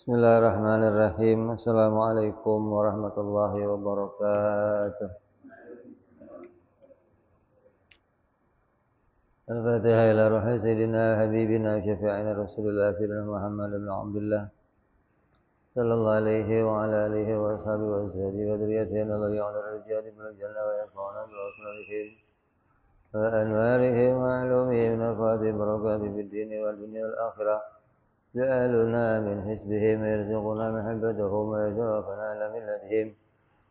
Bismillahirrahmanirrahim. Assalamualaikum warahmatullahi wabarakatuh. Al-Fatihah ila ruhi sayyidina habibina syafi'ina Rasulillah sayyidina Muhammad bin Abdullah sallallahu alaihi wa ala alihi wa ashabihi wa azwajihi wa dzurriyyatihi wa ya'ala rijali bil jannah wa yafa'una bi asnanihim wa anwarihim wa alumihim nafati barakati fid dini wal dunya wal akhirah. جعلنا من حزبهم يرزقنا محبتهم ويتوفنا على ملتهم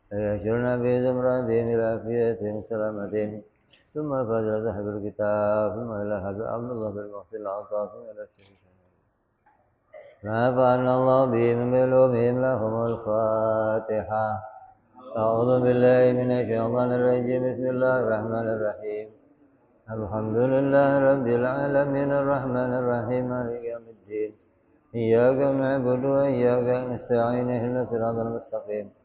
ويحشرنا في زمرتهم إلى عافيتهم سلامتهم ثم الفضل صاحب الكتاب ثم إلى حبيب عبد الله بالمحسن العطاء ثم إلى الشهيد نفعنا الله بهم بعلومهم لهم الفاتحة. أعوذ بالله من الشيطان الرجيم. بسم الله الرحمن الرحيم. الحمد لله رب العالمين الرحمن الرحيم مالك يوم الدين إياك نعبد وإياك نستعين اهدنا الصراط المستقيم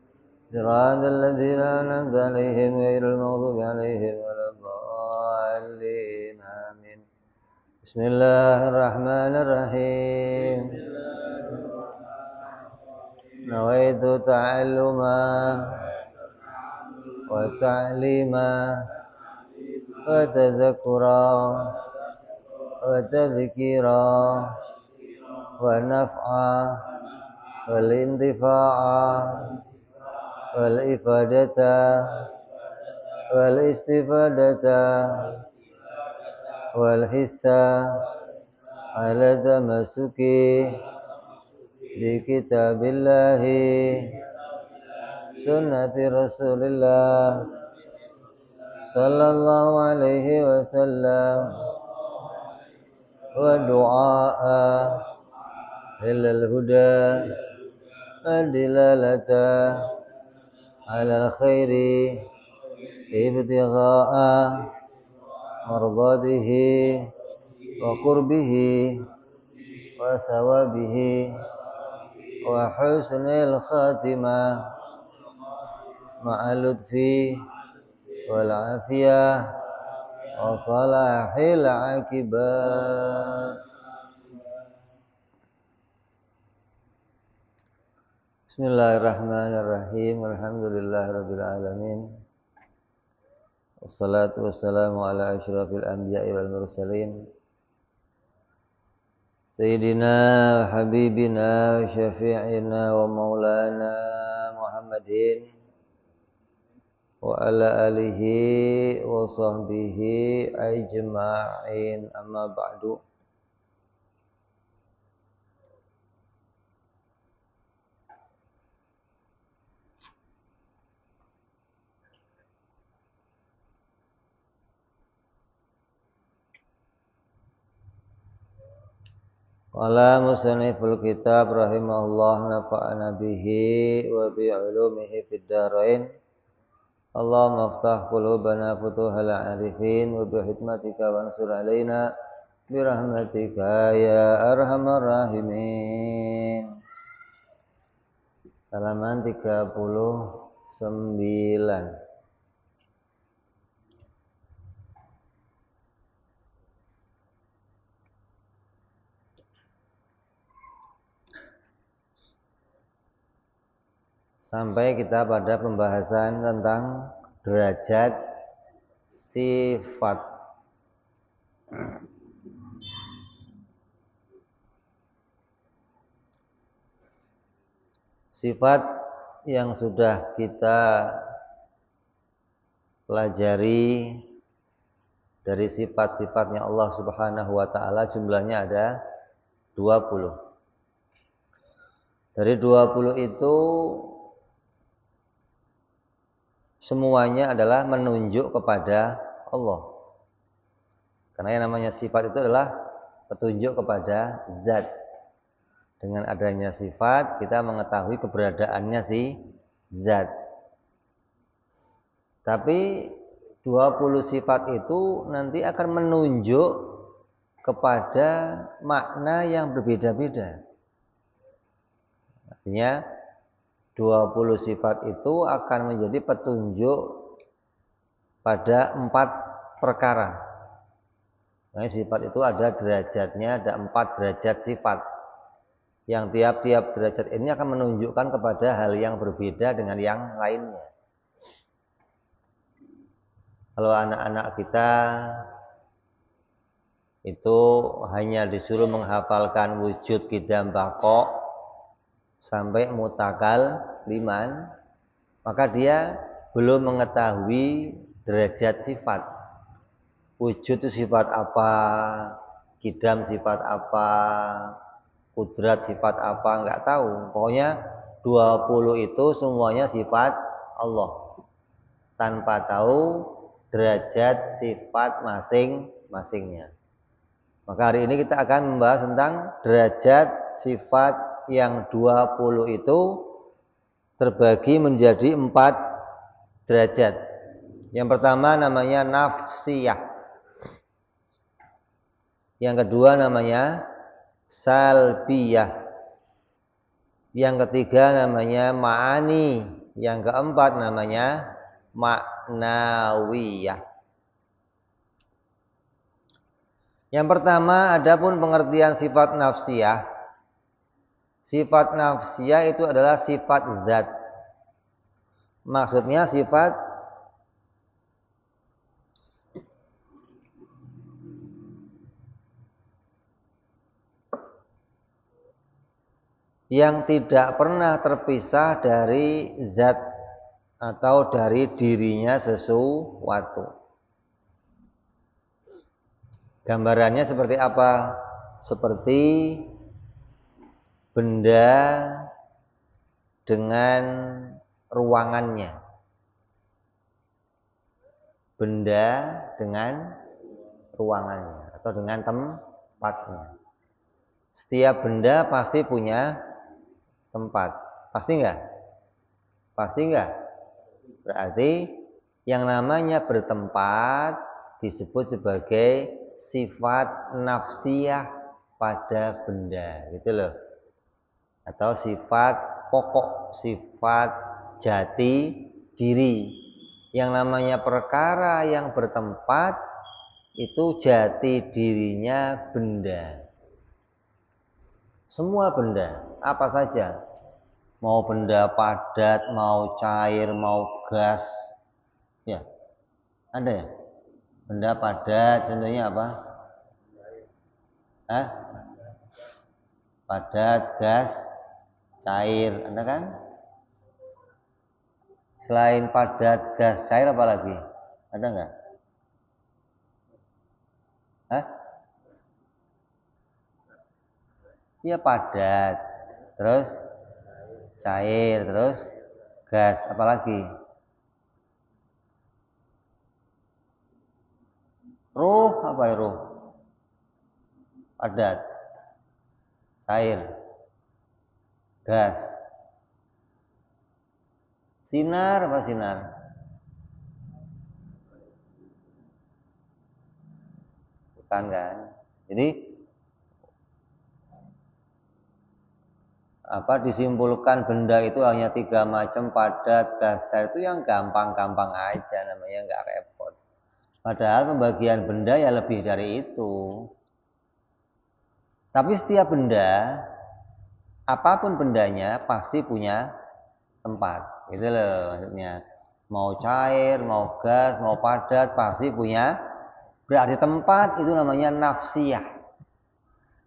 صراط الذين أنعمت عليهم غير المغضوب عليهم ولا الضالين آمين. بسم الله الرحمن الرحيم. نويت تعلما وتعليما وتذكرا وتذكيرا ونفعا والانتفاعا والإفادة والاستفادة والحثة على التمسك بكتاب الله سنة رسول الله صلى الله عليه وسلم ودعاء إلى الهدى والدلالة على الخير ابتغاء مرضاته وقربه وثوابه وحسن الخاتمة مع اللطف والعافية وصلاح العاقبة. Bismillahirrahmanirrahim. Alhamdulillahirabbil alamin. Wassalatu wassalamu ala asyrafil anbiya'i wal mursalin. Sayyidina wa habibina wa syafi'ina wa maulana Muhammadin wa ala alihi wa sahbihi ajma'in. Amma ba'du. Qala musanniful kitab rahimahullah nafa'ana bihi wa bi ulumihi fid dharain. Allahumma aftah qulubana futuhal arifin wa bi hikmatika wansur alaina bi rahmatika ya arhamar rahimin. Halaman 39. Sampai kita pada pembahasan tentang derajat sifat. Sifat yang sudah kita pelajari dari sifat-sifatnya Allah Subhanahu wa taala jumlahnya ada 20. Dari 20 itu semuanya adalah menunjuk kepada Allah. Karena yang namanya sifat itu adalah petunjuk kepada zat. Dengan adanya sifat, kita mengetahui keberadaannya si zat. Tapi 20 sifat itu nanti akan menunjuk kepada makna yang berbeda-beda. Artinya 20 sifat itu akan menjadi petunjuk pada 4 perkara. Nah, sifat itu ada derajatnya, ada 4 derajat sifat. Yang tiap-tiap derajat ini akan menunjukkan kepada hal yang berbeda dengan yang lainnya. Kalau anak-anak kita itu hanya disuruh menghafalkan wujud qidam baqo sampai mutakal liman, maka dia belum mengetahui derajat sifat. Wujud itu sifat apa, qidam sifat apa, kudrat sifat apa, enggak tahu. Pokoknya 20 itu semuanya sifat Allah, tanpa tahu derajat sifat masing-masingnya. Maka hari ini kita akan membahas tentang derajat sifat yang 20 itu terbagi menjadi 4 derajat. Yang pertama namanya nafsiyah. Yang kedua namanya salbiyah. Yang ketiga namanya ma'ani. Yang keempat namanya maknawiyah. Yang pertama, adapun pengertian sifat nafsiyah. Sifat nafsiyah itu adalah sifat zat. Maksudnya sifat yang tidak pernah terpisah dari zat atau dari dirinya sesuatu. Gambarannya seperti apa? Seperti benda dengan ruangannya. Benda dengan ruangannya atau dengan tempatnya. Setiap benda pasti punya tempat. Pasti enggak? Pasti enggak? Berarti yang namanya bertempat disebut sebagai sifat nafsiyah pada benda, gitu loh. Atau sifat pokok, sifat jati diri. Yang namanya perkara yang bertempat itu jati dirinya benda. Semua benda, apa saja. Mau benda padat, mau cair, mau gas. Ya, ada ya? Benda padat contohnya apa? Hah? Padat, gas, cair, ada kan? Selain padat, gas, cair apa lagi? Ada nggak? Hah? Iya padat, terus cair, terus gas, apa lagi? Ruh, apa ya ruh? Padat, cair, gas. Sinar apa sinar? Bukan kan? Jadi disimpulkan benda itu hanya 3 macam, padat, gas, cair, itu yang gampang-gampang aja, namanya nggak repot. Padahal pembagian benda ya lebih dari itu. Tapi setiap benda, apapun bendanya pasti punya tempat, gitu loh maksudnya. Mau cair, mau gas, mau padat pasti punya. Berarti tempat itu namanya nafsiyah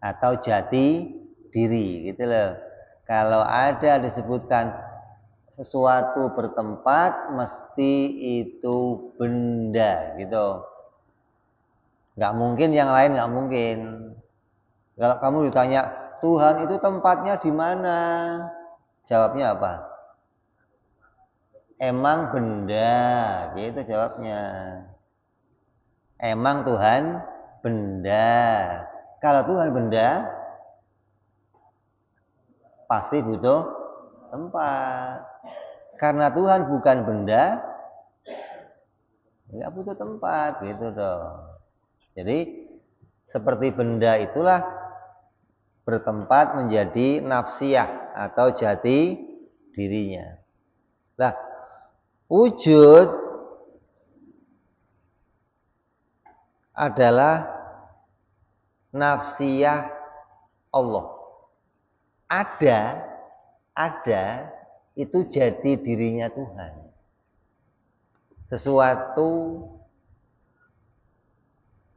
atau jati diri, gitu loh. Kalau ada disebutkan sesuatu bertempat, mesti itu benda, gitu. Nggak mungkin yang lain, nggak mungkin. Kalau kamu ditanya Tuhan itu tempatnya di mana, jawabnya apa? Emang benda, gitu jawabnya. Emang Tuhan benda. Kalau Tuhan benda, pasti butuh tempat. Karena Tuhan bukan benda, nggak butuh tempat, gitu dong. Jadi seperti benda itulah bertempat menjadi nafsiyah atau jati dirinya. Nah, wujud adalah nafsiyah Allah. ada itu jati dirinya Tuhan. Sesuatu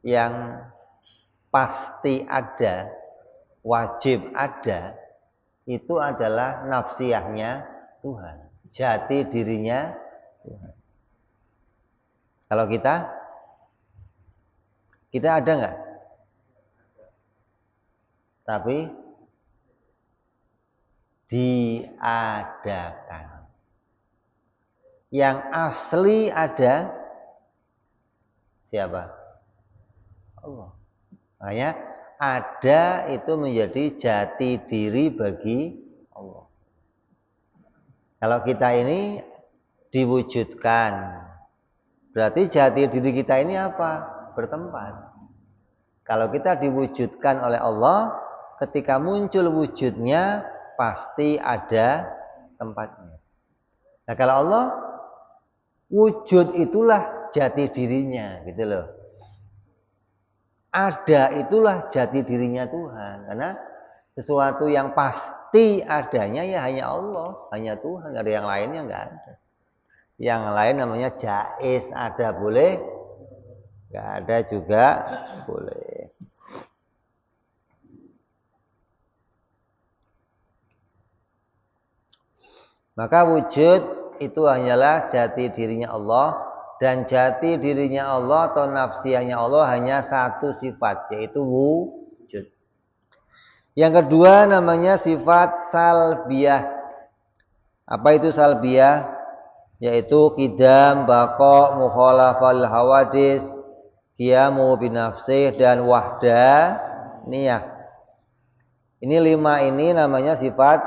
yang pasti ada, wajib ada, itu adalah nafsiyahnya Tuhan, jati dirinya Tuhan. Kalau kita ada nggak? Tapi diadakan. Yang asli ada siapa? Allah. Makanya ada itu menjadi jati diri bagi Allah. Kalau kita ini diwujudkan, berarti jati diri kita ini apa? Bertempat. Kalau kita diwujudkan oleh Allah, ketika muncul wujudnya pasti ada tempatnya. Nah, kalau Allah wujud itulah jati dirinya, gitu loh. Ada itulah jati dirinya Tuhan, karena sesuatu yang pasti adanya ya hanya Allah, hanya Tuhan, nggak ada yang lainnya, nggak ada. Yang lain namanya jaiz, ada boleh, nggak ada juga boleh. Maka wujud itu hanyalah jati dirinya Allah, dan jati dirinya Allah atau nafsiyahnya Allah hanya satu sifat, yaitu wujud. Yang kedua namanya sifat salbiyah. Apa itu salbiyah? Yaitu qidam, baqa, mukhalafal hawadis, qiyamu binafsih, dan wahdaniyah. Ini 5 ini namanya sifat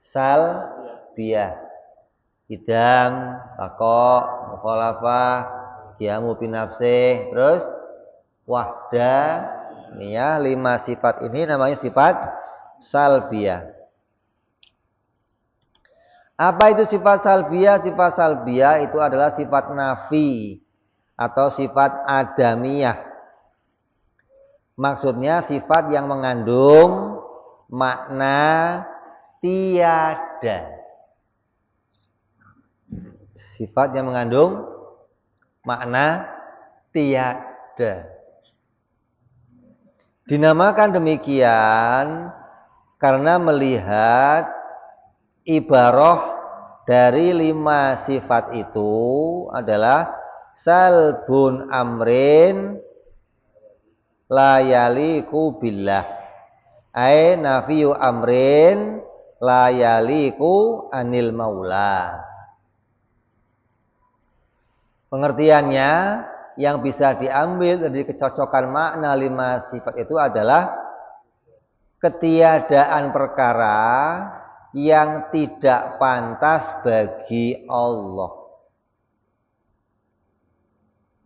salbiyah. Qidam, baqa, mukhalafah, qiyamu binafsih, terus wahdaniyah. 5 sifat ini namanya sifat salbiyah. Apa itu sifat salbiyah? Sifat salbiyah itu adalah sifat nafi atau sifat adamiyah. Maksudnya sifat yang mengandung makna tiada. Sifat yang mengandung makna tiada. Dinamakan demikian karena melihat ibarah dari 5 sifat itu adalah salbun amrin la yaliku billah, ai nafiyu amrin la yaliku anil maula. Pengertiannya yang bisa diambil dari kecocokan makna 5 sifat itu adalah ketiadaan perkara yang tidak pantas bagi Allah.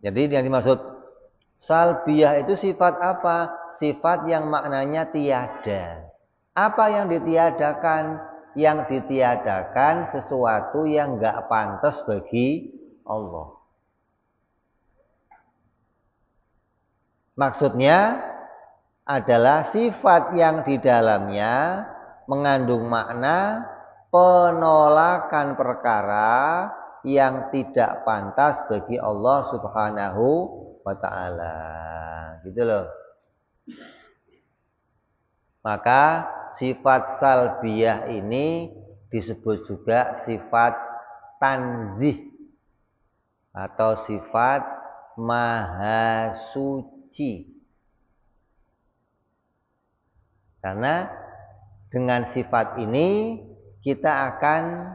Jadi yang dimaksud salbiyah itu sifat apa? Sifat yang maknanya tiada. Apa yang ditiadakan? Yang ditiadakan sesuatu yang enggak pantas bagi Allah. Maksudnya adalah sifat yang di dalamnya mengandung makna penolakan perkara yang tidak pantas bagi Allah Subhanahu wa ta'ala. Gitu loh. Maka sifat salbiyah ini disebut juga sifat tanzih atau sifat maha suci. Karena dengan sifat ini kita akan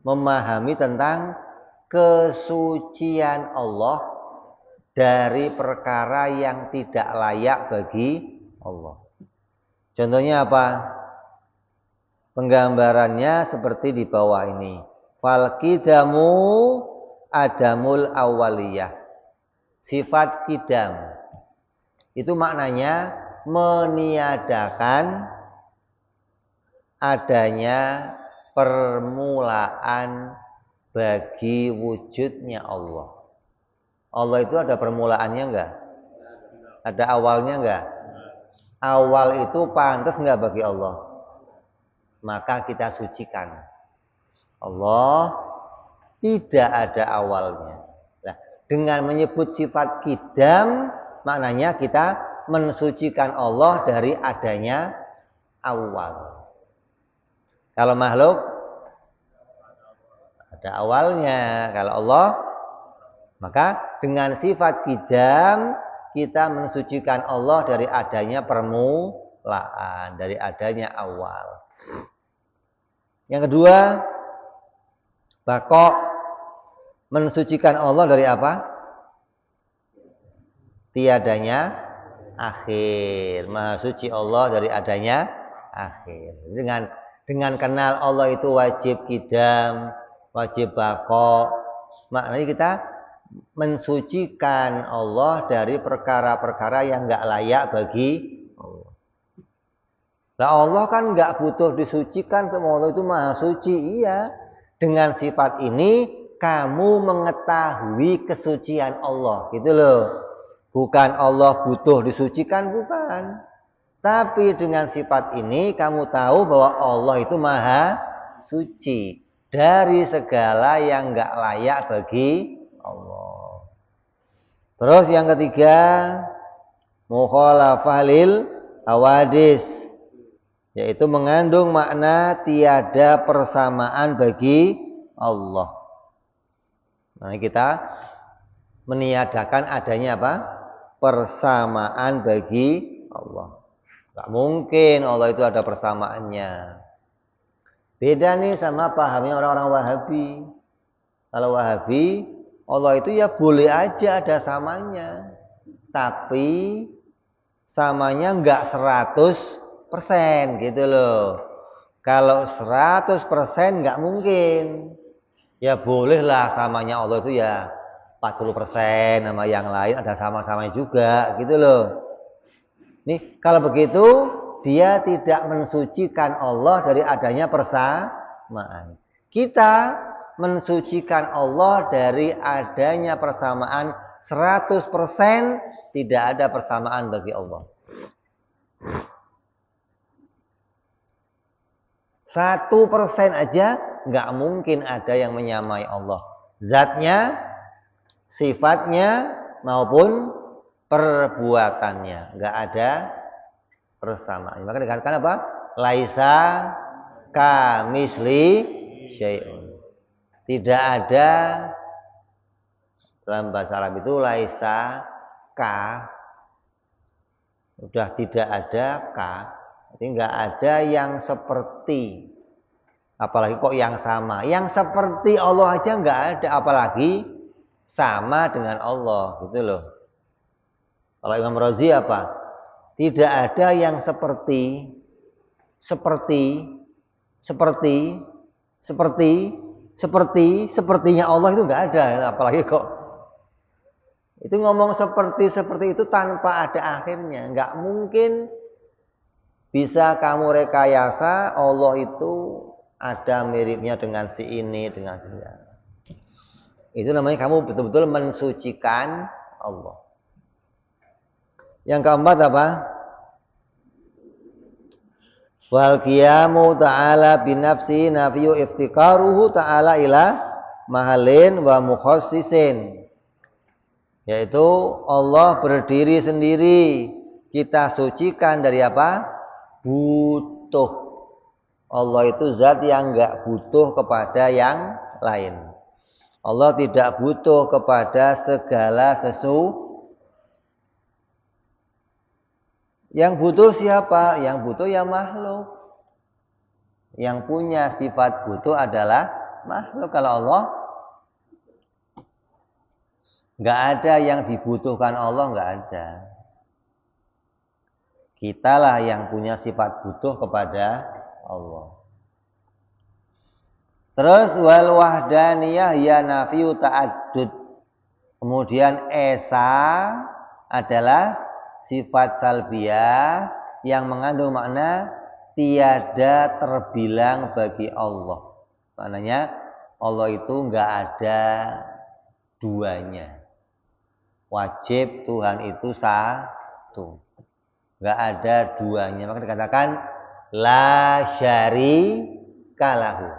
memahami tentang kesucian Allah dari perkara yang tidak layak bagi Allah. Contohnya apa? Penggambarannya seperti di bawah ini. Fal qidamu adamul awaliyah. Sifat qidam itu maknanya meniadakan adanya permulaan bagi wujudnya Allah. Allah itu ada permulaannya enggak? Ada awalnya enggak? awal itu pantas nggak bagi Allah? Maka kita sucikan. Allah tidak ada awalnya. Nah, dengan menyebut sifat qidam, maknanya kita mensucikan Allah dari adanya awal. Kalau makhluk ada awalnya. Kalau Allah, maka dengan sifat qidam kita mensucikan Allah dari adanya permulaan, dari adanya awal. Yang kedua, baqo, mensucikan Allah dari apa? Tiadanya akhir. Maha suci Allah dari adanya akhir. Dengan kenal Allah itu wajib qidam, wajib baqo, maknanya kita mensucikan Allah dari perkara-perkara yang enggak layak bagi Allah. Nah, Allah kan enggak butuh disucikan, Allah itu maha suci. Iya, dengan sifat ini kamu mengetahui kesucian Allah, gitu loh. Bukan Allah butuh disucikan, bukan. Tapi dengan sifat ini kamu tahu bahwa Allah itu maha suci dari segala yang enggak layak bagi Allah. Terus yang ketiga, mukhalafah lil hawadis, yaitu mengandung makna tiada persamaan bagi Allah. Nah, kita meniadakan adanya apa? Persamaan bagi Allah. Gak mungkin Allah itu ada persamaannya. Beda nih sama pahamnya orang-orang Wahabi. Kalau Wahabi, Allah itu ya boleh aja ada samanya, tapi samanya enggak 100% gitu loh. Kalau 100% enggak mungkin. Ya bolehlah samanya Allah itu ya 40% sama yang lain ada sama-sama juga gitu loh. Nih kalau begitu dia tidak mensucikan Allah dari adanya persamaan. Kita mensucikan Allah dari adanya persamaan 100%, tidak ada persamaan bagi Allah. 1% aja nggak mungkin ada yang menyamai Allah. Zatnya, sifatnya maupun perbuatannya nggak ada persamaan. Maka dikatakan apa? Laisa kamisli syai'un. Tidak ada, dalam bahasa Arab itu laisa ka, udah tidak ada ka, jadi nggak ada yang seperti, apalagi kok yang sama. Yang seperti Allah aja nggak ada, apalagi sama dengan Allah gitu loh. Kalau Imam Razi apa? Tidak ada yang sepertinya Allah itu nggak ada. Apalagi kok itu ngomong seperti itu tanpa ada akhirnya. Nggak mungkin bisa kamu rekayasa Allah itu ada miripnya dengan si ini, dengan si ini. Itu namanya kamu betul-betul mensucikan Allah. Yang keempat apa? Wal qiyamu ta'ala binafsi nafiyu iftikaruhu ta'ala ila mahalin wa mukhassisin, yaitu Allah berdiri sendiri, kita sucikan dari apa? Butuh. Allah itu zat yang enggak butuh kepada yang lain. Allah tidak butuh kepada segala sesuatu. Yang butuh siapa? Yang butuh ya makhluk. Yang punya sifat butuh adalah makhluk. Kalau Allah nggak ada yang dibutuhkan Allah, nggak ada. Kitalah yang punya sifat butuh kepada Allah. Terus wal wahdaniyah ya nafiyu ta'addud. Kemudian esa adalah sifat salbiyah yang mengandung makna tiada terbilang bagi Allah. Maknanya Allah itu enggak ada duanya. Wajib Tuhan itu satu. nggak ada duanya. Maka dikatakan la syarika lahu.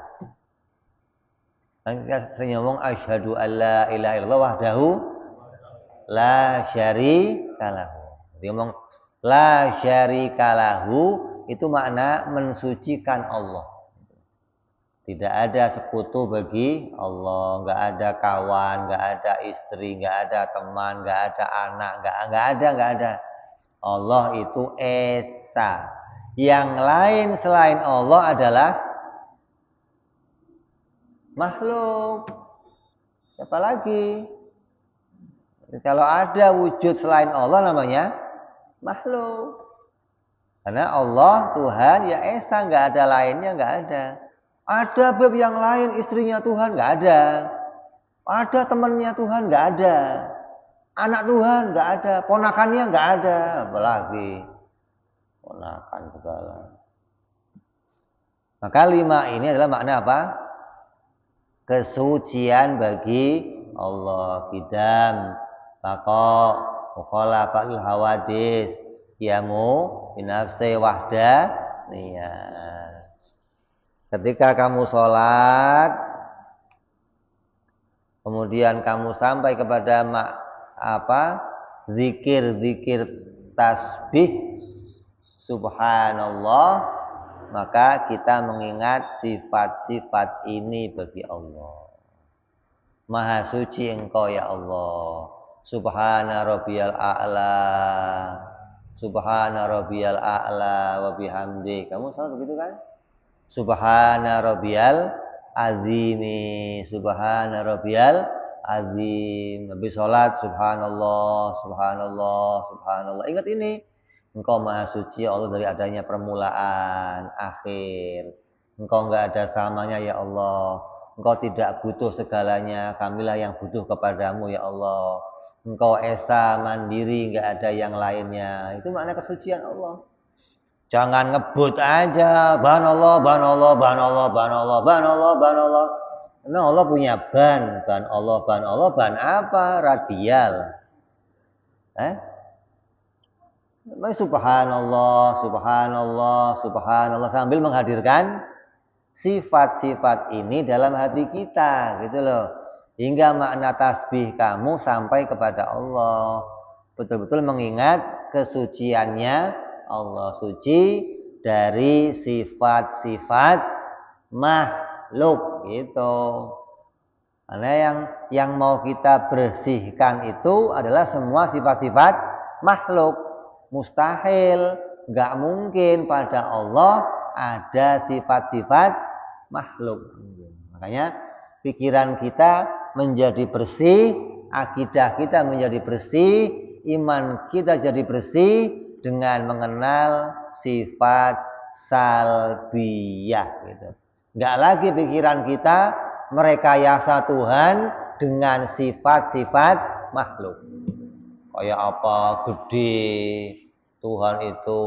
Kita sering ngomong asyhadu alla ilaha illallah wahdahu la syarika lahu. Dia ngomong la syarika lahu itu makna mensucikan Allah. Tidak ada sekutu bagi Allah, nggak ada kawan, nggak ada istri, nggak ada teman, nggak ada anak, nggak ada. Allah itu esa. Yang lain selain Allah adalah makhluk. Siapa lagi? Kalau ada wujud selain Allah namanya makhluk. Karena Allah Tuhan ya esa, nggak ada lainnya, nggak ada. Ada bab yang lain, istrinya Tuhan, nggak ada. Ada temannya Tuhan, nggak ada. Anak Tuhan, nggak ada. Ponakannya, nggak ada. Apalagi ponakan segala. Maka 5 ini adalah makna apa? Kesucian bagi Allah. Qidam, baqa, mukhalafatul hawadis, qiyamu binafsi wahda niyah. Ketika kamu sholat, kemudian kamu sampai kepada zikir tasbih subhanallah, maka kita mengingat sifat-sifat ini bagi Allah. Maha suci Engkau ya Allah. Subhana rabbiyal a'la. Subhana rabbiyal a'la wa bihamdi. Kamu sholat begitu kan? Subhana rabbiyal azimi, subhana rabbiyal azim. Habis sholat subhanallah, subhanallah, subhanallah. Ingat ini, Engkau maha suci Allah dari adanya permulaan, akhir. Engkau enggak ada samanya ya Allah. Engkau tidak butuh segalanya, kamilah yang butuh kepadamu ya Allah. Engkau esa, mandiri, enggak ada yang lainnya. Itu makna kesucian Allah. Jangan ngebut aja, ban Allah. Memang Allah punya ban Allah, ban apa? Radial. Subhanallah sambil menghadirkan sifat-sifat ini dalam hati kita, gitu loh. Hingga makna tasbih kamu sampai kepada Allah. Betul-betul mengingat kesuciannya Allah, suci dari sifat-sifat makhluk gitu. Karena yang mau kita bersihkan itu adalah semua sifat-sifat makhluk. Mustahil, nggak mungkin pada Allah ada sifat-sifat makhluk. Makanya pikiran kita menjadi bersih, akidah kita menjadi bersih, iman kita jadi bersih dengan mengenal sifat salbiyah gitu. Enggak lagi pikiran kita merekayasa Tuhan dengan sifat-sifat makhluk. Kayak apa gede Tuhan itu,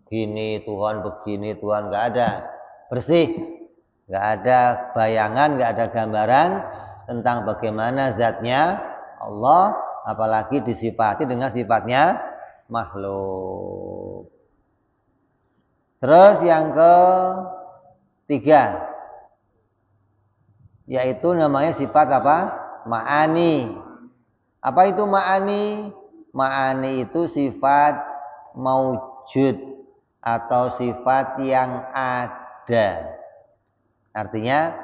gini Tuhan begini Tuhan, enggak ada. Bersih. Enggak ada bayangan, enggak ada gambaran tentang bagaimana zatnya Allah, apalagi disifati dengan sifatnya makhluk. Terus yang ketiga, yaitu namanya sifat apa? Ma'ani. Apa itu ma'ani? Ma'ani itu sifat maujud atau sifat yang ada. Artinya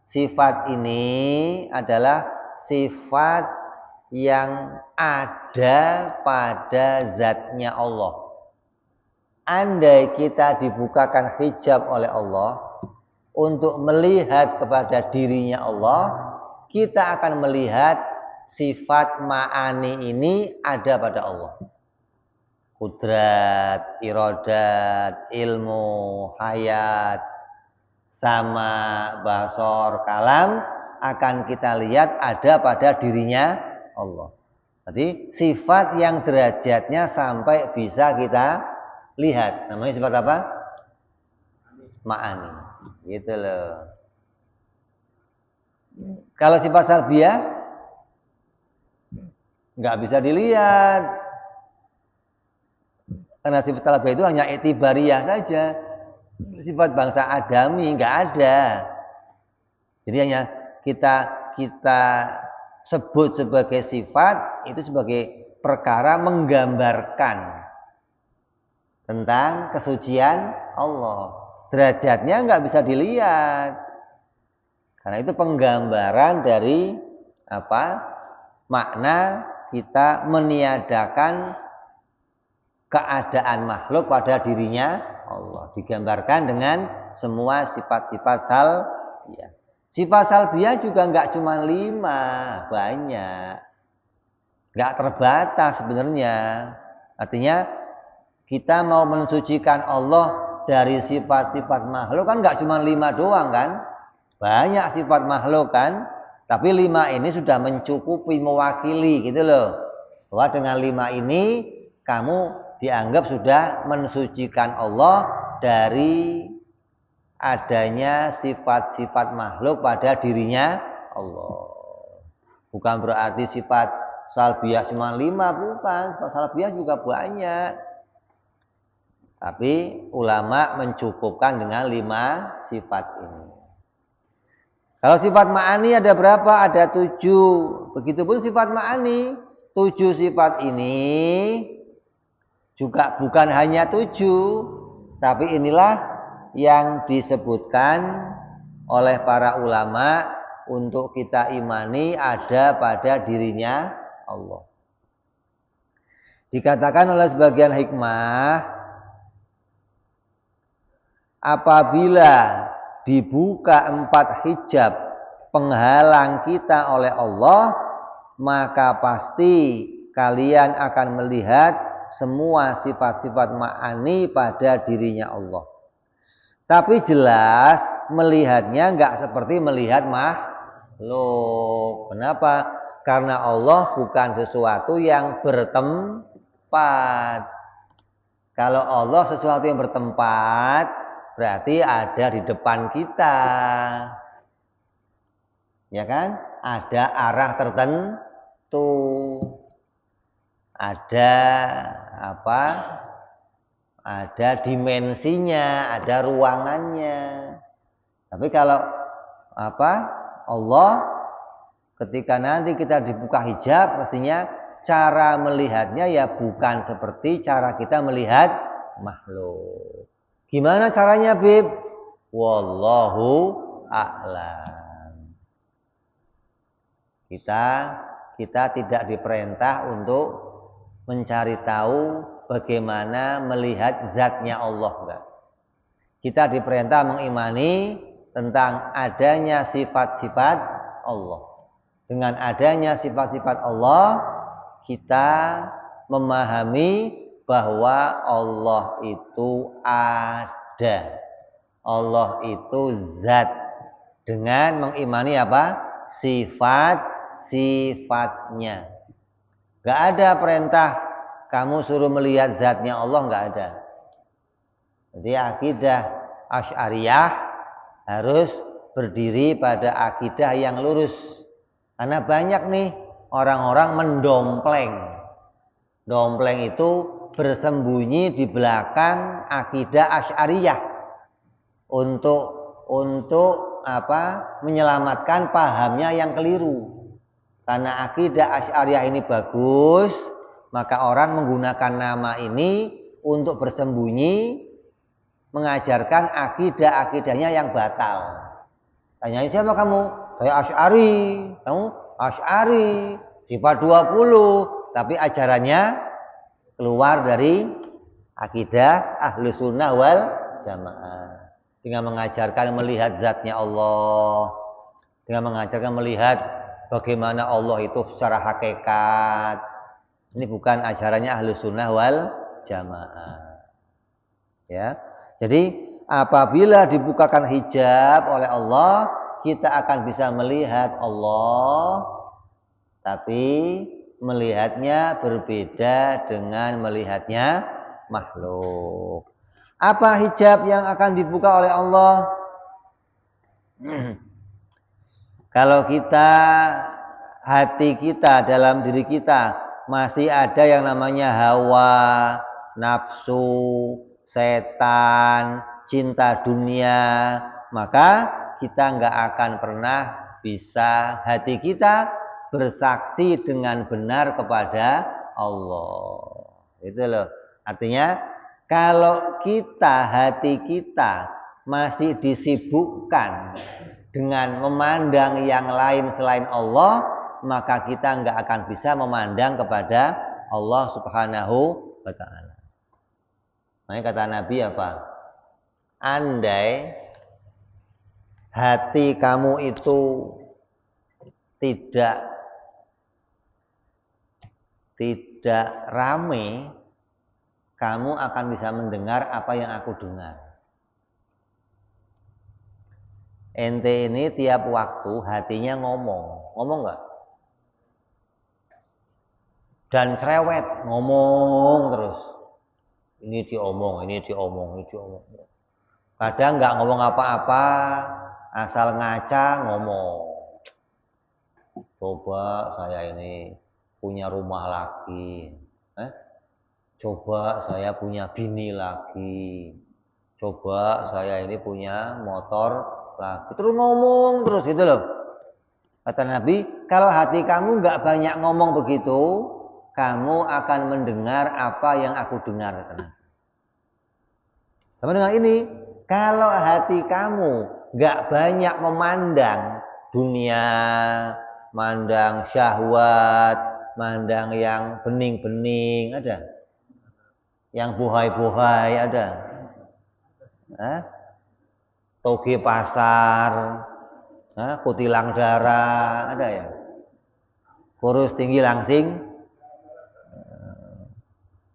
sifat ini adalah sifat yang ada pada zatnya Allah. Andai kita dibukakan hijab oleh Allah untuk melihat kepada dirinya Allah, kita akan melihat sifat ma'ani ini ada pada Allah. Kudrat, iradat, ilmu, hayat, sama, basor, kalam akan kita lihat ada pada dirinya Allah. Jadi sifat yang derajatnya sampai bisa kita lihat. Namanya sifat apa? Ma'ani. Gitu loh. Kalau sifat salbiyah nggak bisa dilihat. Karena sifat talabiyah itu hanya i'tibariyah saja. Sifat bangsa Adami nggak ada. Jadi hanya kita sebut sebagai sifat itu sebagai perkara menggambarkan tentang kesucian Allah. Derajatnya nggak bisa dilihat. Karena itu penggambaran dari makna kita meniadakan keadaan makhluk pada dirinya Allah. Digambarkan dengan semua sifat-sifat salbiyah. Sifat salbiyah juga nggak cuma 5, banyak. Nggak terbatas sebenarnya. Artinya kita mau mensucikan Allah dari sifat-sifat makhluk kan nggak cuma 5 doang kan. Banyak sifat makhluk kan. Tapi 5 ini sudah mencukupi, mewakili gitu loh. Bahwa dengan 5 ini kamu dianggap sudah mensucikan Allah dari adanya sifat-sifat makhluk pada dirinya Allah. Bukan berarti sifat salbiyah cuma 5, bukan. Sifat salbiyah juga banyak. Tapi ulama mencukupkan dengan 5 sifat ini. Kalau sifat ma'ani ada berapa? Ada 7. Begitupun sifat ma'ani. 7 sifat ini juga bukan hanya 7. Tapi inilah yang disebutkan oleh para ulama untuk kita imani ada pada dirinya Allah. Dikatakan oleh sebagian hikmah, apabila dibuka 4 hijab penghalang kita oleh Allah, maka pasti kalian akan melihat semua sifat-sifat ma'ani pada dirinya Allah. Tapi jelas melihatnya nggak seperti melihat makhluk. Kenapa? Karena Allah bukan sesuatu yang bertempat. Kalau Allah sesuatu yang bertempat, berarti ada di depan kita. Ya kan? Ada arah tertentu. Ada ada dimensinya, ada ruangannya. Tapi kalau Allah ketika nanti kita dibuka hijab, pastinya cara melihatnya ya bukan seperti cara kita melihat makhluk. Gimana caranya, Bib? Wallahu a'lam. Kita tidak diperintah untuk mencari tahu bagaimana melihat zatnya Allah, enggak. Kita diperintah mengimani tentang adanya sifat-sifat Allah. Dengan adanya sifat-sifat Allah, kita memahami bahwa Allah itu ada. Allah itu zat. Dengan mengimani sifat-sifatnya. Enggak ada perintah kamu suruh melihat zatnya Allah, enggak ada. Jadi akidah Asy'ariyah harus berdiri pada akidah yang lurus. Karena banyak nih orang-orang mendompleng. Dompleng itu bersembunyi di belakang akidah Asy'ariyah untuk menyelamatkan pahamnya yang keliru. Karena akidah Asy'ariyah ini bagus, maka orang menggunakan nama ini untuk bersembunyi mengajarkan akidah-akidahnya yang batal. Tanya siapa kamu? Saya Asy'ari. Kamu Asy'ari, sifat 20, tapi ajarannya keluar dari akidah Ahlus Sunnah wal Jamaah. Dengan mengajarkan melihat zatnya Allah, dengan mengajarkan melihat bagaimana Allah itu secara hakikat. Ini bukan ajarannya Ahlus Sunnah wal Jamaah. Ya. Jadi apabila dibukakan hijab oleh Allah, kita akan bisa melihat Allah, tapi melihatnya berbeda dengan melihatnya makhluk. Apa hijab yang akan dibuka oleh Allah? Kalau hati kita dalam diri kita masih ada yang namanya hawa, nafsu, setan, cinta dunia, maka kita nggak akan pernah bisa hati kita bersaksi dengan benar kepada Allah. Itu loh. Artinya kalau hati kita masih disibukkan dengan memandang yang lain selain Allah, maka kita nggak akan bisa memandang kepada Allah Subhanahu wa ta'ala. Makanya kata Nabi apa? Andai hati kamu itu tidak rame, kamu akan bisa mendengar apa yang aku dengar. Ente ini tiap waktu hatinya ngomong nggak? Dan cerewet, ngomong terus. Ini diomong. Kadang nggak ngomong apa-apa, asal ngaca ngomong. Coba saya ini punya rumah lagi, coba saya punya bini lagi, coba saya ini punya motor lagi, terus ngomong terus gitu loh. Kata Nabi, kalau hati kamu nggak banyak ngomong begitu, kamu akan mendengar apa yang aku dengar. Kata Nabi. Sama dengan ini, kalau hati kamu nggak banyak memandang dunia, mandang syahwat, mandang yang bening-bening, ada? Yang buhai-buhai, ada? Toge pasar, kutilang darah, ada ya? Kurus tinggi langsing,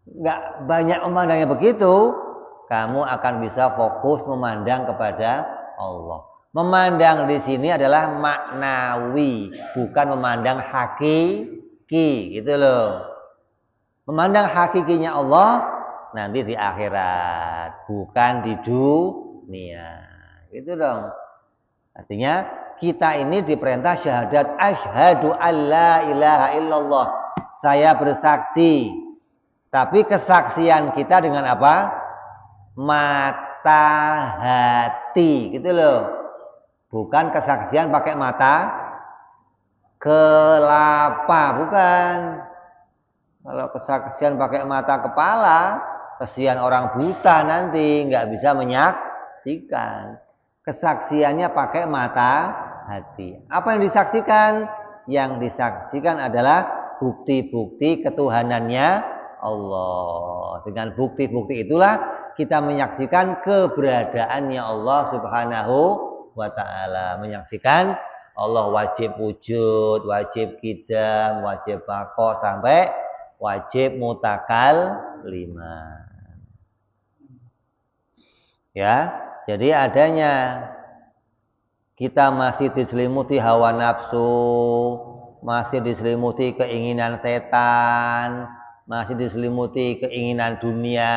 nggak banyak memandangnya begitu, kamu akan bisa fokus memandang kepada Allah. Memandang di sini adalah maknawi, bukan memandang hakiki, gitu loh. Memandang hakikinya Allah nanti di akhirat, bukan di dunia. Gitu dong. Artinya kita ini diperintah syahadat asyhadu alla ilaha illallah. Saya bersaksi. Tapi kesaksian kita dengan apa? Mata hati, gitu loh. Bukan kesaksian pakai mata kelapa, bukan. Kalau kesaksian pakai mata kepala, kesian orang buta nanti nggak bisa menyaksikan. Kesaksiannya pakai mata hati. Apa yang disaksikan? Yang disaksikan adalah bukti-bukti ketuhanannya Allah. Dengan bukti-bukti itulah kita menyaksikan keberadaannya Allah Subhanahu wa ta'ala. Menyaksikan Allah wajib wujud, wajib qidam, wajib baqa, sampai wajib mutakal lima. Ya, jadi adanya kita masih diselimuti hawa nafsu, masih diselimuti keinginan setan, masih diselimuti keinginan dunia.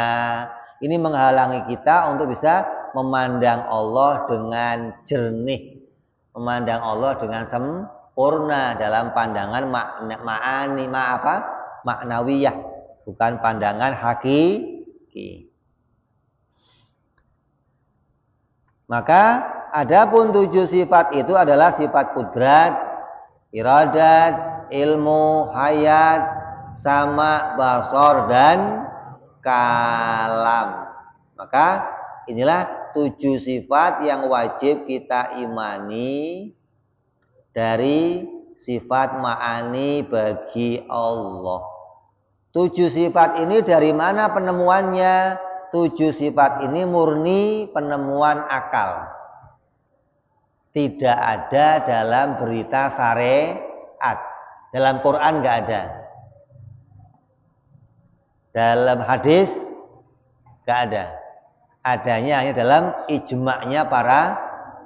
Ini menghalangi kita untuk bisa memandang Allah dengan jernih, memandang Allah dengan sempurna dalam pandangan maknawiyah, bukan pandangan hakiki. Maka adapun 7 sifat itu adalah sifat kudrat, iradat, ilmu, hayat, sama, basor, dan kalam. Maka inilah 7 sifat yang wajib kita imani dari sifat ma'ani bagi Allah. 7 sifat ini dari mana penemuannya? 7 sifat ini murni penemuan akal. Tidak ada dalam berita syariat. Dalam Quran nggak ada. Dalam hadis nggak ada. Adanya hanya dalam ijma'nya para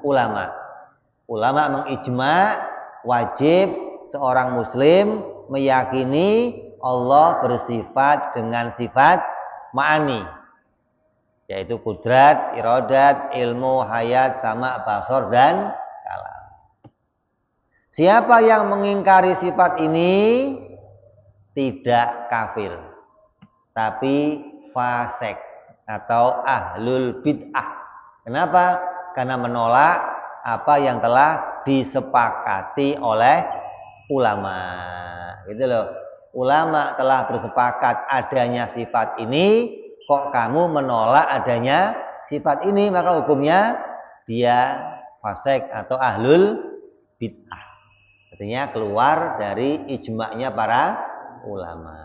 ulama. Ulama mengijma' wajib seorang muslim meyakini Allah bersifat dengan sifat ma'ani, yaitu kudrat, iradat, ilmu, hayat, sama, basor, dan kalam. Siapa yang mengingkari sifat ini tidak kafir, tapi fasik atau ahlul bid'ah. Kenapa? Karena menolak apa yang telah disepakati oleh ulama. Gitu loh. Ulama telah bersepakat adanya sifat ini, kok kamu menolak adanya sifat ini, maka hukumnya dia fasik atau ahlul bid'ah. Artinya keluar dari ijma'nya para ulama.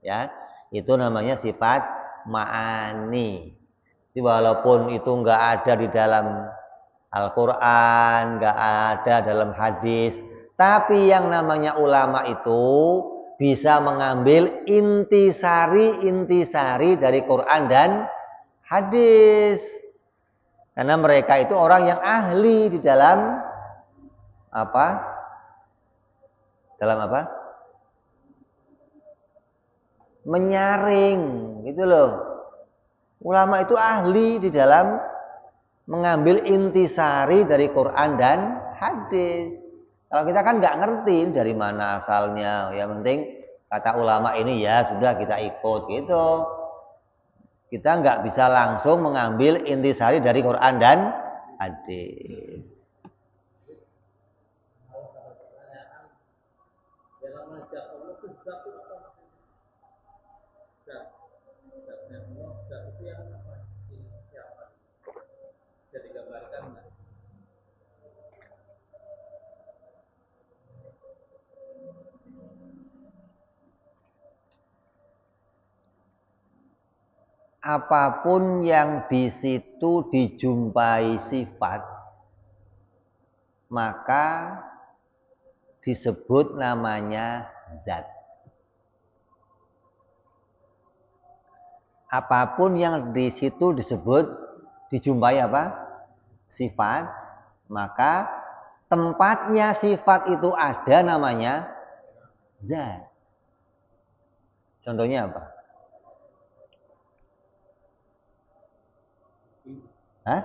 Ya, itu namanya sifat ma'ani. Jadi walaupun itu enggak ada di dalam Al-Quran, enggak ada dalam hadis, tapi yang namanya ulama itu bisa mengambil intisari dari Quran dan hadis. Karena mereka itu orang yang ahli di dalam apa? Dalam apa? Menyaring, gitu loh. Ulama itu ahli di dalam mengambil intisari dari Quran dan hadis. Kalau kita kan nggak ngerti dari mana asalnya, ya penting kata ulama ini ya sudah kita ikut gitu. Kita nggak bisa langsung mengambil intisari dari Quran dan hadis. Apapun yang di situ dijumpai sifat, maka disebut namanya zat. Apapun yang di situ dijumpai apa? Sifat, maka tempatnya sifat itu ada namanya zat. Contohnya apa? Hah?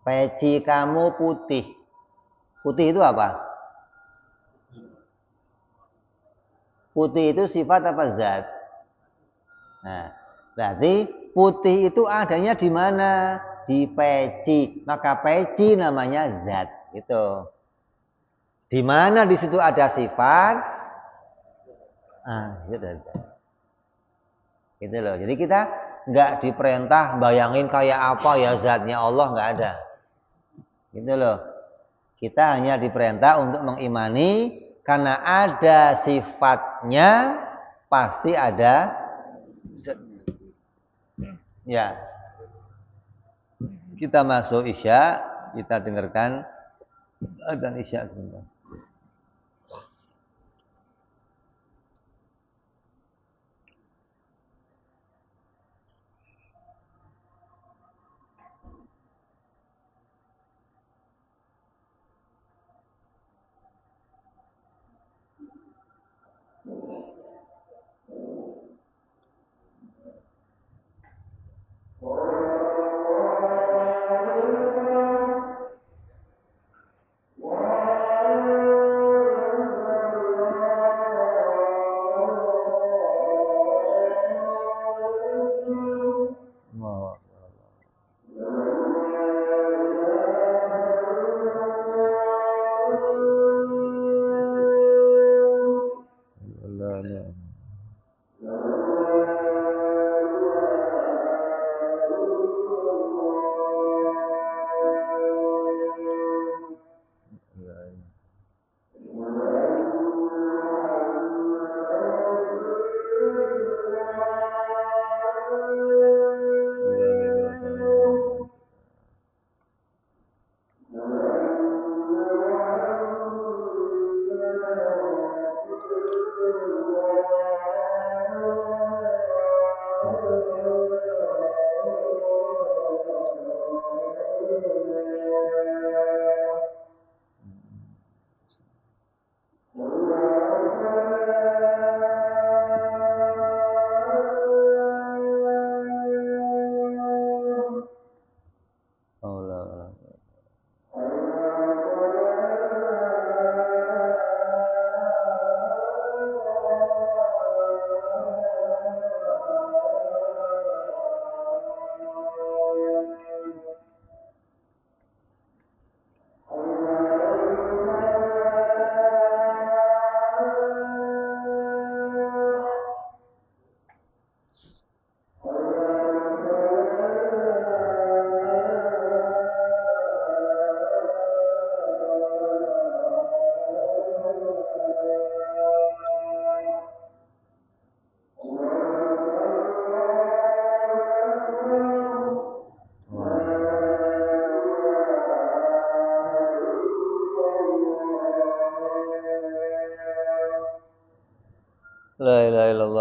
Peci kamu putih. Putih itu apa? Putih itu sifat apa zat? Nah, berarti putih itu adanya di mana? Di peci. Maka peci namanya zat. Itu. Di mana di situ ada sifat? Sudah. Gitu loh. Jadi kita nggak diperintah bayangin kayak apa ya zatnya Allah, nggak ada. Gitu loh. Kita hanya diperintah untuk mengimani karena ada sifatnya pasti ada zatnya. Ya. Kita masuk Isya, kita dengarkan adzan Isya sebentar.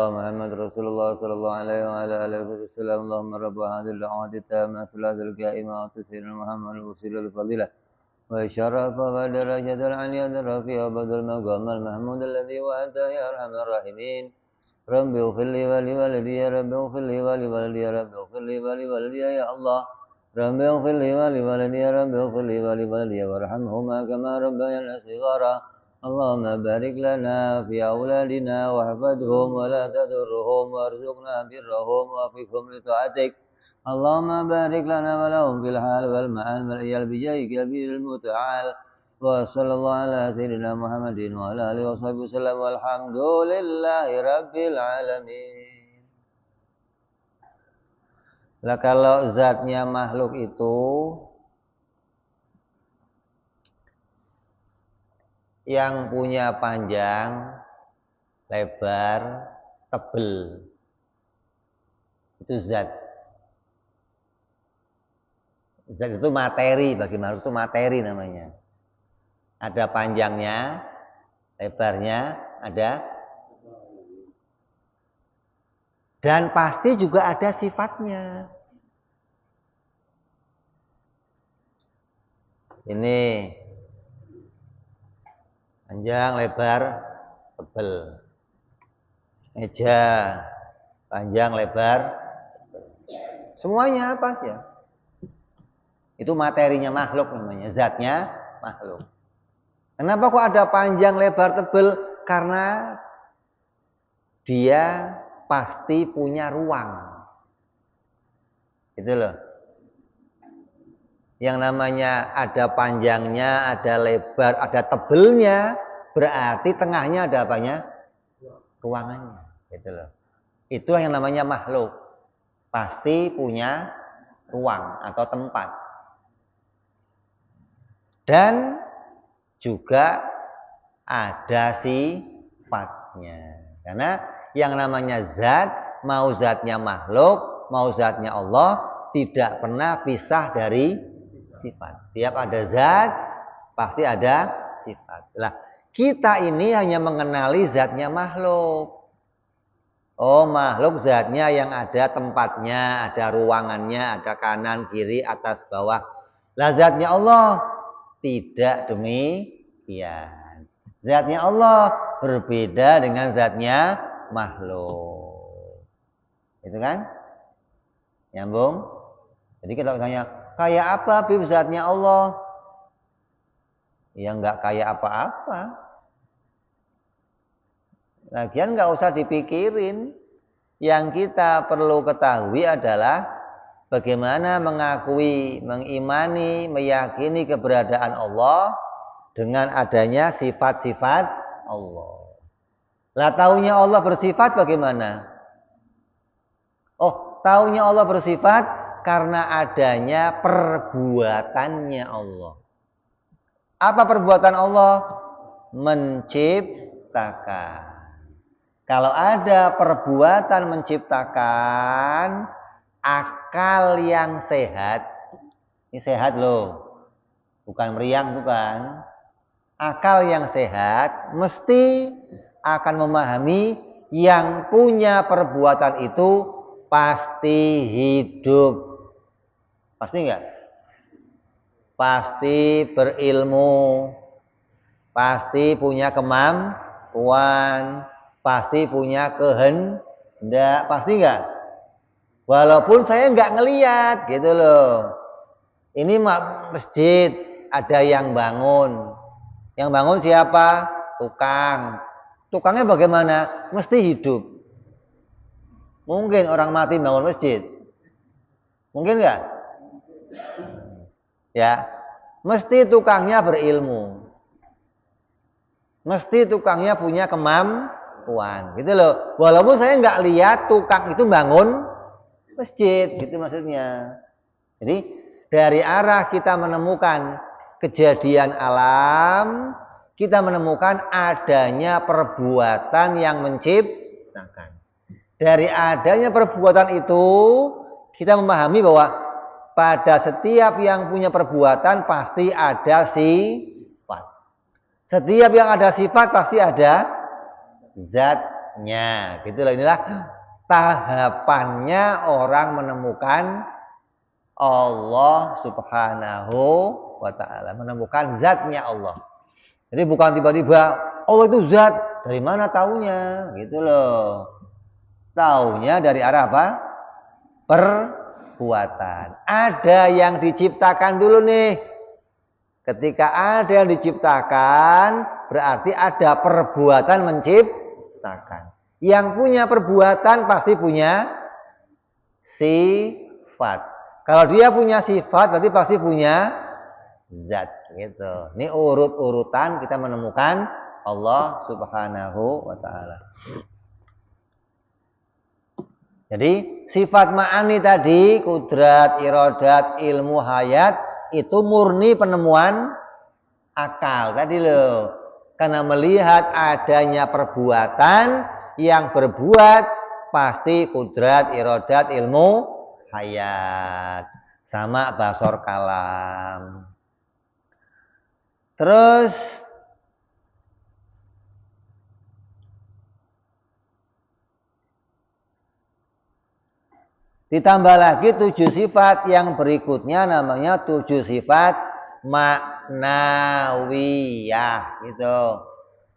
الله محمد رسول الله صلى الله عليه وعلى آله وسلم اللهم رب هذه الدعوات التامة صلاة القائمة وتسير محمد الوسيلة الفضيلة والشرف والدرجة العليا الرفيعة وبدل المقام المحمود الذي وعدته يا أرحم الراحمين رب اغفر لي ولوالدي يا رب اغفر لي ولوالدي يا رب اغفر لي ولوالدي يا الله رب اغفر لي ولوالدي يا رب اغفر لي ولوالدي وارحمهما كما ربيانا صغارا اللهم بارك لنا في أولادنا واحفظهم ولا تضرهم وارزقنا برهم ووفقهم لطاعتك اللهم بارك لنا ولهم في الحال والمآل والعيال بجاهك يا كبير المتعال وصلى الله على سيدنا محمد وعلى آله وصحبه وسلم والحمد لله رب العالمين. Lah kalau zatnya makhluk itu yang punya panjang, lebar, tebel, itu zat. Zat itu materi, bagi makhluk itu materi namanya. Ada panjangnya, lebarnya, ada. Dan pasti juga ada sifatnya. Ini panjang, lebar, tebel. Meja, panjang, lebar, semuanya pas ya. Itu materinya makhluk namanya, zatnya makhluk. Kenapa kok ada panjang, lebar, tebel? Karena dia pasti punya ruang. Gitu loh. Yang namanya ada panjangnya, ada lebar, ada tebelnya, berarti tengahnya ada apanya? Ruangannya. Gitu loh. Itulah yang namanya makhluk. Pasti punya ruang atau tempat. Dan juga ada sifatnya. Karena yang namanya zat, mau zatnya makhluk, mau zatnya Allah, tidak pernah pisah dari sifat. Tiap ada zat, pasti ada sifat. Nah, kita ini hanya mengenali zatnya makhluk. Oh, makhluk zatnya yang ada tempatnya, ada ruangannya, ada kanan, kiri, atas, bawah. Lah zatnya Allah tidak demikian. Zatnya Allah berbeda dengan zatnya makhluk. Itu kan? Nyambung? Jadi kita tanya, kayak apa Bib zatnya Allah? Ya enggak kayak apa-apa. Lagian enggak usah dipikirin. Yang kita perlu ketahui adalah bagaimana mengakui, mengimani, meyakini keberadaan Allah dengan adanya sifat-sifat Allah. Lah taunya Allah bersifat bagaimana? Oh, taunya Allah bersifat karena adanya perbuatannya Allah. Apa perbuatan Allah? Menciptakan. Kalau ada perbuatan menciptakan, akal yang sehat, ini sehat loh, bukan meriang, bukan. Akal yang sehat mesti akan memahami yang punya perbuatan itu pasti hidup. Pasti enggak? Pasti berilmu, pasti punya kemampuan, pasti punya kehendak, pasti enggak? Walaupun saya enggak ngelihat gitu loh. Ini masjid, ada yang bangun. Yang bangun siapa? Tukang. Tukangnya bagaimana? Mesti hidup. Mungkin orang mati bangun masjid? Mungkin enggak? Ya, mesti tukangnya berilmu. Mesti tukangnya punya kemampuan, gitu loh. Walaupun saya enggak lihat tukang itu bangun masjid, gitu maksudnya. Jadi dari arah kita menemukan kejadian alam, kita menemukan adanya perbuatan yang menciptakan. Dari adanya perbuatan itu, kita memahami bahwa pada setiap yang punya perbuatan pasti ada sifat. Setiap yang ada sifat pasti ada zat zatnya. Gitu loh, inilah tahapannya orang menemukan Allah Subhanahu wa ta'ala, menemukan zatnya Allah. Jadi bukan tiba-tiba Allah itu zat, dari mana taunya? Gitu loh. Taunya dari arah apa? Perbuatan. Ada yang diciptakan dulu nih. Ketika ada yang diciptakan, berarti ada perbuatan menciptakan. Yang punya perbuatan pasti punya sifat. Kalau dia punya sifat, berarti pasti punya zat. Gitu. Ini urut-urutan kita menemukan Allah Subhanahu wa ta'ala. Jadi sifat ma'ani tadi, kudrat, iradat, ilmu, hayat, itu murni penemuan akal tadi loh. Karena melihat adanya perbuatan, yang berbuat pasti kudrat, iradat, ilmu, hayat. Sama basor kalam. Terus ditambah lagi 7 sifat yang berikutnya, namanya 7 sifat maknawiyah gitu.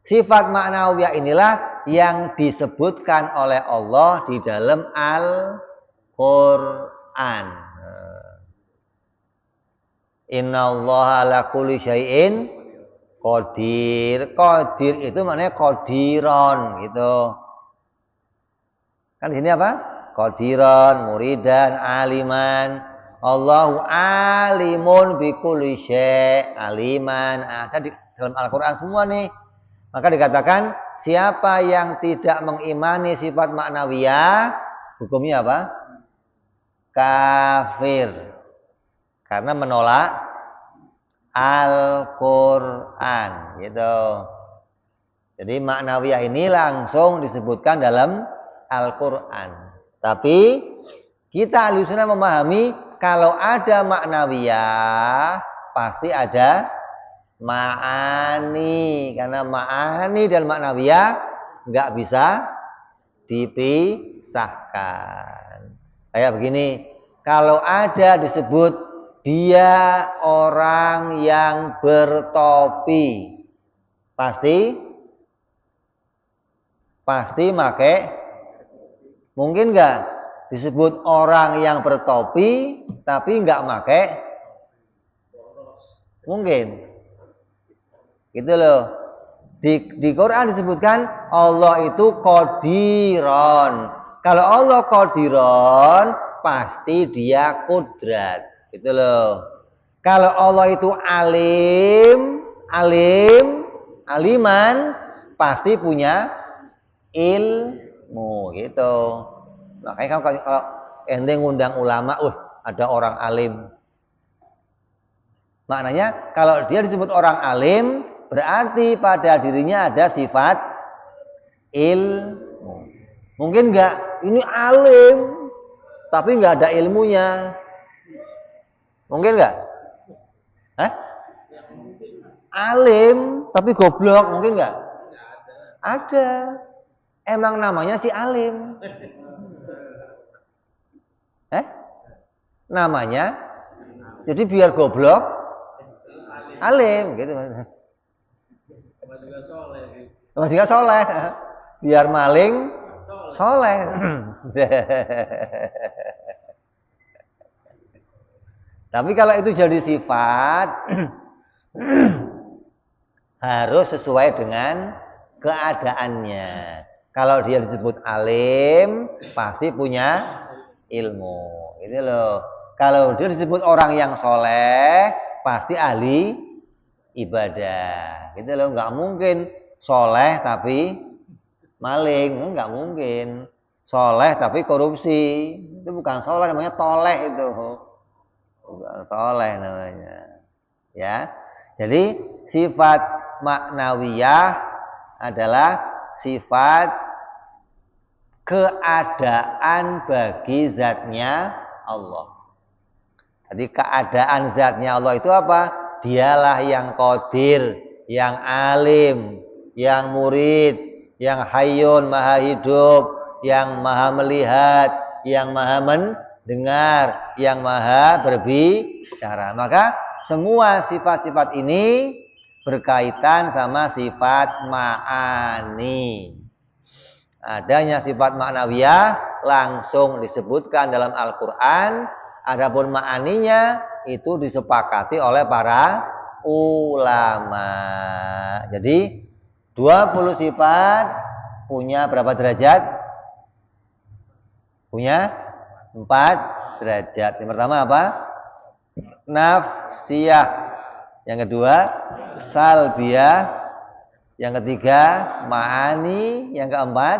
Sifat maknawiyah inilah yang disebutkan oleh Allah di dalam Al-Qur'an. Innallaha ala kulli syai'in qadir. Qadir itu maknanya qadiron gitu. Kan di sini apa? Qadiran, muridan, aliman. Allahu alimun bi kulli syai', aliman. Ada di dalam Al-Qur'an semua nih. Maka dikatakan siapa yang tidak mengimani sifat maknawiyah, hukumnya apa? Kafir. Karena menolak Al-Qur'an gitu. Jadi maknawiyah ini langsung disebutkan dalam Al-Qur'an. Tapi kita Ahlussunnah memahami kalau ada maknawiyah pasti ada ma'ani, karena ma'ani dan maknawiyah nggak bisa dipisahkan. Kayak begini, kalau ada disebut dia orang yang bertopi, pasti pakai. Mungkin nggak disebut orang yang bertopi tapi nggak pakai? Mungkin. Gitu loh. Di Quran disebutkan Allah itu qadiron. Kalau Allah qadiron, pasti dia kudrat. Gitu loh. Kalau Allah itu aliman, pasti punya ilmu gitu. Makanya kalau ente ngundang ulama, ada orang alim. Maknanya kalau dia disebut orang alim, berarti pada dirinya ada sifat ilmu. Mungkin enggak, ini alim tapi enggak ada ilmunya. Mungkin enggak? Hah? Alim tapi goblok, mungkin enggak? Ada. Emang namanya si alim. Namanya. Jadi biar goblok alim gitu. Juga soleh. Biar maling soleh. Tapi kalau itu jadi sifat harus sesuai dengan keadaannya. Kalau dia disebut alim, pasti punya ilmu. Gitu loh. Kalau dia disebut orang yang soleh, pasti ahli ibadah. Gitu loh. Nggak mungkin soleh tapi maling, nggak mungkin. Soleh tapi korupsi, itu bukan soleh, namanya toleh itu. Bukan soleh namanya. Ya. Jadi sifat maknawiyah adalah sifat keadaan bagi zatnya Allah. Jadi keadaan zatnya Allah itu apa? Dialah yang qadir, yang alim, yang murid, yang hayyun maha hidup, yang maha melihat, yang maha mendengar, yang maha berbicara. Maka semua sifat-sifat ini berkaitan sama sifat ma'ani. Adanya sifat ma'nawiyah langsung disebutkan dalam Al-Quran. Adapun ma'aninya itu disepakati oleh para ulama. Jadi 20 sifat punya berapa derajat? Punya 4 derajat. Yang pertama apa? Nafsiyah. Yang kedua salbiyah. Yang ketiga ma'ani. Yang keempat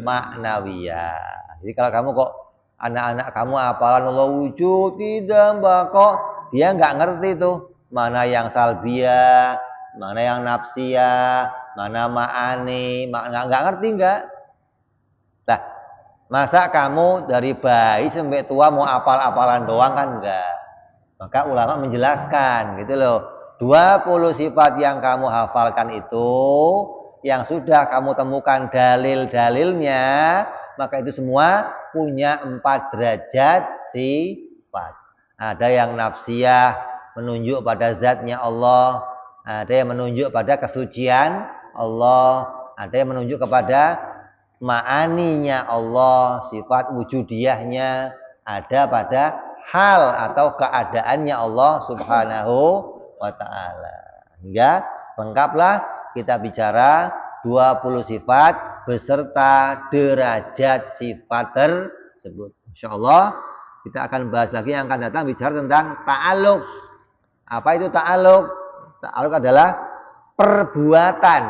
ma'nawiyah. Jadi kalau kamu kok anak-anak kamu hafalan Allah wujud tidak kok dia nggak ngerti tuh mana yang salbiyah, mana yang nafsiyah, mana ma'ani, nggak ngerti nggak? Nah, masa kamu dari bayi sampai tua mau hafal-hafalan doang kan enggak? Maka ulama menjelaskan gitu loh. 20 sifat yang kamu hafalkan itu yang sudah kamu temukan dalil-dalilnya, maka itu semua punya 4 derajat sifat. Ada yang nafsiyah menunjuk pada zatnya Allah, ada yang menunjuk pada kesucian Allah, ada yang menunjuk kepada ma'aninya Allah, sifat wujudiyahnya, ada pada hal atau keadaannya Allah subhanahu wa ta'ala. Hingga lengkaplah kita bicara 20 sifat beserta derajat sifat tersebut. Insyaallah kita akan bahas lagi yang akan datang bicara tentang ta'alluq. Apa itu ta'alluq? Ta'alluq adalah perbuatan,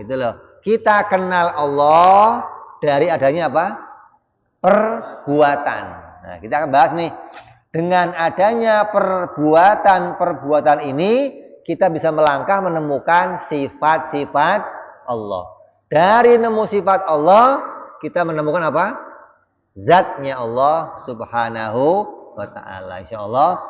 gitu loh. Kita kenal Allah dari adanya apa? Perbuatan. Nah, kita akan bahas nih. Dengan adanya perbuatan-perbuatan ini, kita bisa melangkah menemukan sifat-sifat Allah. Dari nemu sifat Allah, kita menemukan apa? Zatnya Allah subhanahu wa ta'ala. InsyaAllah,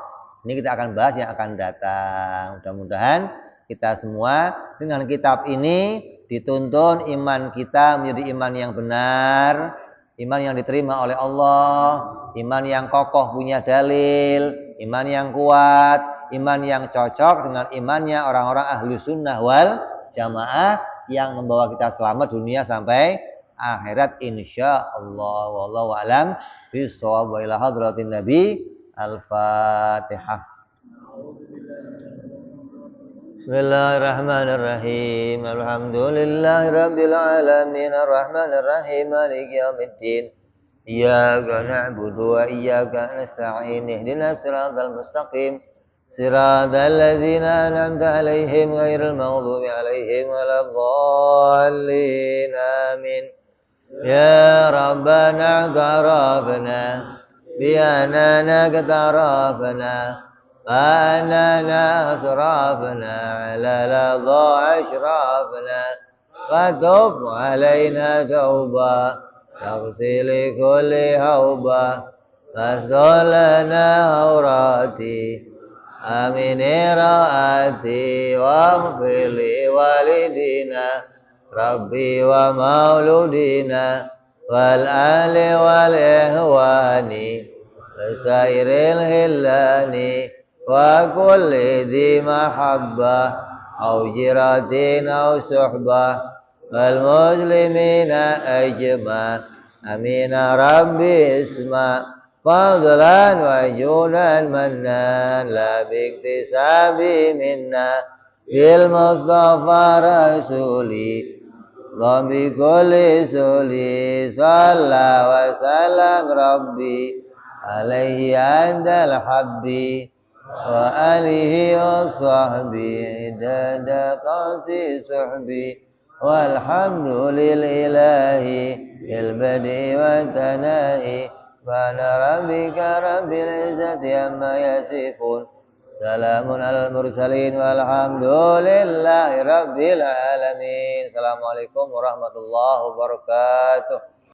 ini kita akan bahas yang akan datang. Mudah-mudahan kita semua dengan kitab ini dituntun iman kita menjadi iman yang benar, iman yang diterima oleh Allah, iman yang kokoh punya dalil, iman yang kuat, iman yang cocok dengan imannya orang-orang ahlu sunnah wal jamaah yang membawa kita selamat dunia sampai akhirat insyaallah. Wallahu a'lam bishawab. Wa ila hadratin nabi. Al-Fatihah. Bismillahirrahmanirrahim. Alhamdulillahirabbil alamin arrahmanir rahim maliki yaumiddin. Iyyaka na'budu wa iyyaka nasta'in. Ihdinas siratal mustaqim. Siratal ladzina an'amta 'alaihim ghairil maghdubi 'alaihim waladdallin. Amin. Ya Rabbana qarabna bi anana qatarafna فأننا أسرافنا على لظى أشرافنا فتب علينا توبة تغسل كل هوبة فاستر لنا عوراتي آمن رأتي واغفر لوالدينا ربي ومولودينا والآل والإخوان وسائر الهلان وكل ذي محبة أو جرة أو صحبة والمسلمين أجمع أمين ربي اسمع فضلا وجودا منا لا باكتساب منا بالمصطفى رسولي وبكل سولي صلى وسلم ربي عليه عند الحبي وآله وصحبه عدد قاسي صحبي والحمد لله البدء والتناهي سبحان ربك رب العزة عما يصفون سلام على المرسلين والحمد لله رب العالمين. Assalamualaikum warahmatullahi wabarakatuh.